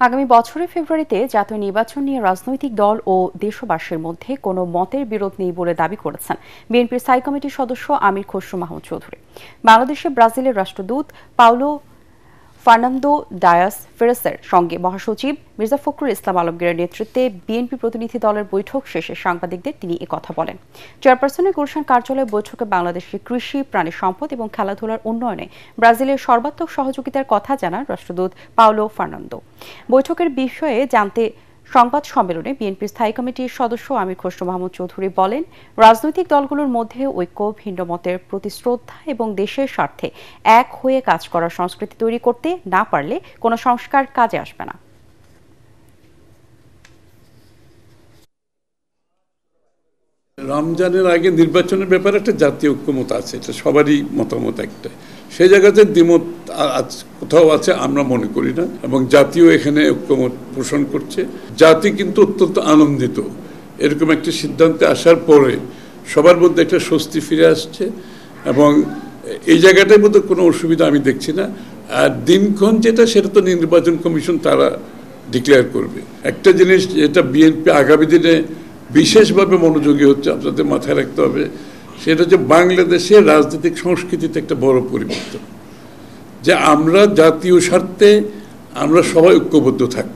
আগামী বছরের ফেব্রুয়ারিতে জাতীয় নির্বাচন নিয়ে রাজনৈতিক দল ও দেশবাসীর মধ্যে কোনো মতের বিরোধ নেই বলে দাবি করেছেন বিএনপির স্থায়ী কমিটির সদস্য আমির খসরু মাহমুদ চৌধুরী। বাংলাদেশে ব্রাজিলের রাষ্ট্রদূত পাওলো ফার্নান্দো ডায়াস ফেরেসের সঙ্গে মহাসচিব মির্জা ফখরুল ইসলাম আলমগীরের নেতৃত্বে বিএনপি প্রতিনিধি দলের বৈঠক শেষে সাংবাদিকদের তিনি একথা বলেন। চেয়ারপারসনের গুলশান কার্যালয়ে বৈঠকে বাংলাদেশের কৃষি, প্রাণী সম্পদ এবং খেলাধুলার উন্নয়নে ব্রাজিলের সর্বাত্মক সহযোগিতার কথা জানান রাষ্ট্রদূত পাওলো ফার্নান্দো। বৈঠকের বিষয়ে জানতে সংবাদ সম্মেলনে বিএনপির স্থায়ী কমিটির সদস্য আমির খসরু মাহমুদ চৌধুরী বলেন, রাজনৈতিক দলগুলোর মধ্যে ঐক্য, ভিন্ন মতের প্রতি শ্রদ্ধা এবং দেশের স্বার্থে এক হয়ে কাজ করার সংস্কৃতি তৈরি করতে না পারলে কোনো সংস্কার কাজে আসবে না। রমজানের আগে নির্বাচনের ব্যাপারে একটা জাতীয় ঐক্যমত আছে, এটা সবারই মতামত একটা। সেই জায়গাতে দ্বিমত কোথাও আছে আমরা মনে করি না, এবং জাতীয় এখানে ঐক্যমত পোষণ করছে। জাতি কিন্তু অত্যন্ত আনন্দিত এরকম একটা সিদ্ধান্তে আসার পরে, সবার মধ্যে একটা স্বস্তি ফিরে আসছে, এবং এই জায়গাটার মধ্যে কোনো অসুবিধা আমি দেখছি না। আর দিনক্ষণ যেটা, সেটা তো নির্বাচন কমিশন তারা ডিক্লেয়ার করবে। একটা জিনিস যেটা বিএনপি আগামী দিনে বিশেষভাবে মনোযোগী হচ্ছে, আপনাদের মাথায় রাখতে হবে, সেটা হচ্ছে বাংলাদেশের রাজনৈতিক সংস্কৃতিতে একটা বড় পরিবর্তন, যে আমরা জাতীয় স্বার্থে আমরা সবাই ঐক্যবদ্ধ থাকব।